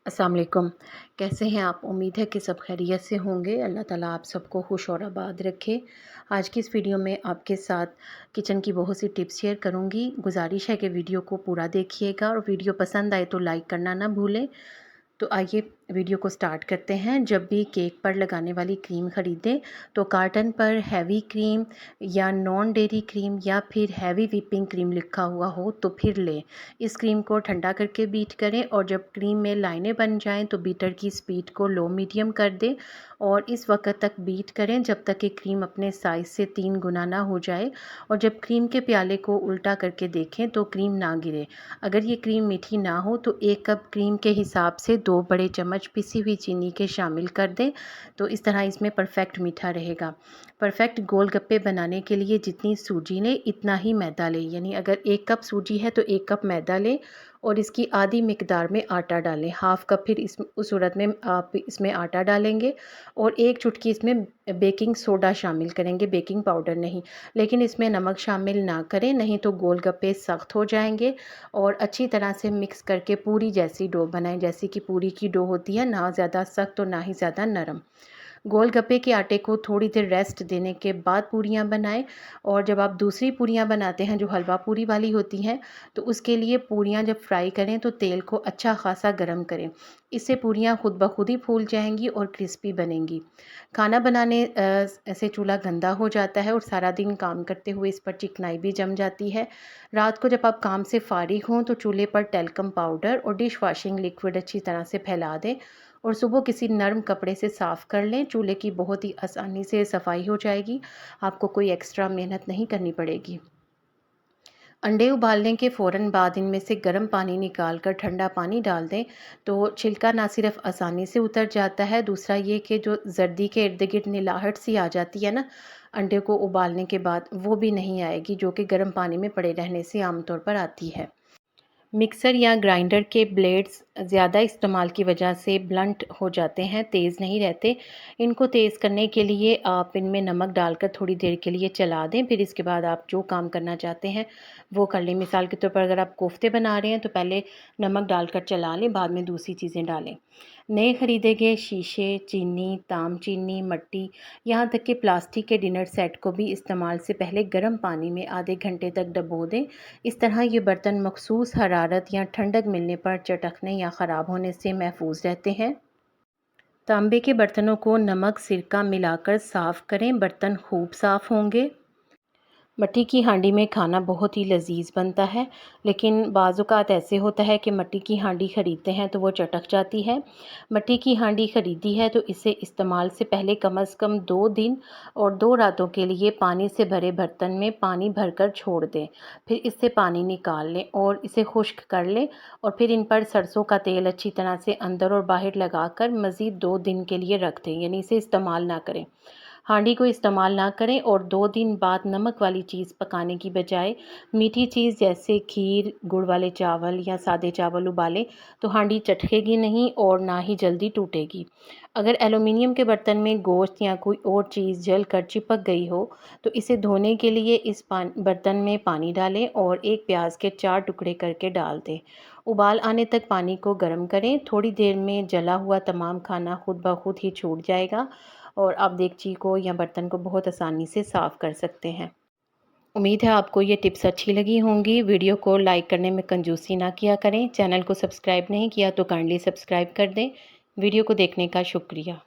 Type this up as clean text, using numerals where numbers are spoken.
अस्सलाम वालेकुम। कैसे हैं आप? उम्मीद है कि सब खैरियत से होंगे। अल्लाह ताला आप सबको खुश और आबाद रखे। आज की इस वीडियो में आपके साथ किचन की बहुत सी टिप्स शेयर करूंगी। गुजारिश है कि वीडियो को पूरा देखिएगा और वीडियो पसंद आए तो लाइक करना ना भूलें। तो आइए वीडियो को स्टार्ट करते हैं। जब भी केक पर लगाने वाली क्रीम ख़रीदें तो कार्टन पर हैवी क्रीम या नॉन डेयरी क्रीम या फिर हैवी व्हिपिंग क्रीम लिखा हुआ हो तो फिर लें। इस क्रीम को ठंडा करके बीट करें और जब क्रीम में लाइनें बन जाएं तो बीटर की स्पीड को लो मीडियम कर दें और इस वक्त तक बीट करें जब तक कि क्रीम अपने साइज़ से 3 गुना ना हो जाए। और जब क्रीम के प्याले को उल्टा करके देखें तो क्रीम ना गिरे। अगर ये क्रीम मीठी ना हो तो 1 कप क्रीम के हिसाब से 2 बड़े चम्मच पिसी हुई चीनी के शामिल कर दें। तो इस तरह इसमें परफेक्ट मीठा रहेगा। परफेक्ट गोलगप्पे बनाने के लिए जितनी सूजी लें इतना ही मैदा लें। यानी अगर 1 कप सूजी है तो 1 कप मैदा लें और इसकी आधी मिकदार में आटा डालें। हाफ़ कप फिर उस सूरत में आप इसमें आटा डालेंगे और 1 चुटकी इसमें बेकिंग सोडा शामिल करेंगे, बेकिंग पाउडर नहीं। लेकिन इसमें नमक शामिल ना करें, नहीं तो गोलगप्पे सख्त हो जाएंगे। और अच्छी तरह से मिक्स करके पूरी जैसी डो बनाएं, जैसी कि पूरी की डो होती है, ना ज़्यादा सख्त और ना ही ज़्यादा नरम। गोलगप्पे के आटे को थोड़ी देर रेस्ट देने के बाद पूरियां बनाएं। और जब आप दूसरी पूरियां बनाते हैं जो हलवा पूरी वाली होती हैं तो उसके लिए पूरियां जब फ्राई करें तो तेल को अच्छा खासा गर्म करें। इससे पूरियां खुद ब खुद ही फूल जाएंगी और क्रिस्पी बनेंगी। खाना बनाने से चूल्हा गंदा हो जाता है और सारा दिन काम करते हुए इस पर चिकनाई भी जम जाती है। रात को जब आप काम से फारिग हों तो चूल्हे पर टेल्कम पाउडर और डिश वॉशिंग लिक्विड अच्छी तरह से फैला दें और सुबह किसी नर्म कपड़े से साफ़ कर लें। चूल्हे की बहुत ही आसानी से सफाई हो जाएगी। आपको कोई एक्स्ट्रा मेहनत नहीं करनी पड़ेगी। अंडे उबालने के फ़ौरन बाद इनमें से गर्म पानी निकाल कर ठंडा पानी डाल दें तो छिलका ना सिर्फ आसानी से उतर जाता है, दूसरा ये कि जो जर्दी के इर्द गिर्द निलाहट सी आ जाती है ना अंडे को उबालने के बाद, वो भी नहीं आएगी, जो कि गर्म पानी में पड़े रहने से आमतौर पर आती है। मिक्सर या ग्राइंडर के ब्लेड्स ज़्यादा इस्तेमाल की वजह से ब्लंट हो जाते हैं, तेज़ नहीं रहते। इनको तेज़ करने के लिए आप इनमें नमक डालकर थोड़ी देर के लिए चला दें, फिर इसके बाद आप जो काम करना चाहते हैं वो कर लें। मिसाल के तौर पर अगर आप कोफ्ते बना रहे हैं तो पहले नमक डालकर चला लें, बाद में दूसरी चीज़ें डालें। नए खरीदे गए शीशे, चीनी, ताम चीनी, मिट्टी, यहाँ तक कि प्लास्टिक के डिनर सेट को भी इस्तेमाल से पहले गर्म पानी में आधे घंटे तक डबो दें। इस तरह ये बर्तन मखसूस हरारत या ठंडक मिलने पर चटकने या ख़राब होने से महफूज रहते हैं। तांबे के बर्तनों को नमक सिरका मिलाकर साफ़ करें, बर्तन खूब साफ़ होंगे। मिट्टी की हांडी में खाना बहुत ही लजीज बनता है, लेकिन बाज़ औक़ात ऐसे होता है कि मिट्टी की हांडी ख़रीदते हैं तो वो चटक जाती है। मिट्टी की हांडी ख़रीदी है तो इसे इस्तेमाल से पहले कम से कम 2 दिन और 2 रातों के लिए पानी से भरे बर्तन में पानी भरकर छोड़ दें। फिर इससे पानी निकाल लें और इसे खुश्क कर लें और फिर इन पर सरसों का तेल अच्छी तरह से अंदर और बाहर लगाकर मज़ीद 2 दिन के लिए रख दें, यानी इसे इस्तेमाल ना करें। हांडी को इस्तेमाल ना करें और 2 दिन बाद नमक वाली चीज़ पकाने की बजाय मीठी चीज़ जैसे खीर, गुड़ वाले चावल या सादे चावल उबालें तो हांडी चटकेगी नहीं और ना ही जल्दी टूटेगी। अगर एल्युमिनियम के बर्तन में गोश्त या कोई और चीज़ जल कर चिपक गई हो तो इसे धोने के लिए इस बर्तन में पानी डालें और एक प्याज के 4 टुकड़े करके डाल दें। उबाल आने तक पानी को गर्म करें। थोड़ी देर में जला हुआ तमाम खाना खुद ब खुद ही छूट जाएगा और आप देगची को या बर्तन को बहुत आसानी से साफ़ कर सकते हैं। उम्मीद है आपको ये टिप्स अच्छी लगी होंगी। वीडियो को लाइक करने में कंजूसी ना किया करें। चैनल को सब्सक्राइब नहीं किया तो काइंडली सब्सक्राइब कर दें। वीडियो को देखने का शुक्रिया।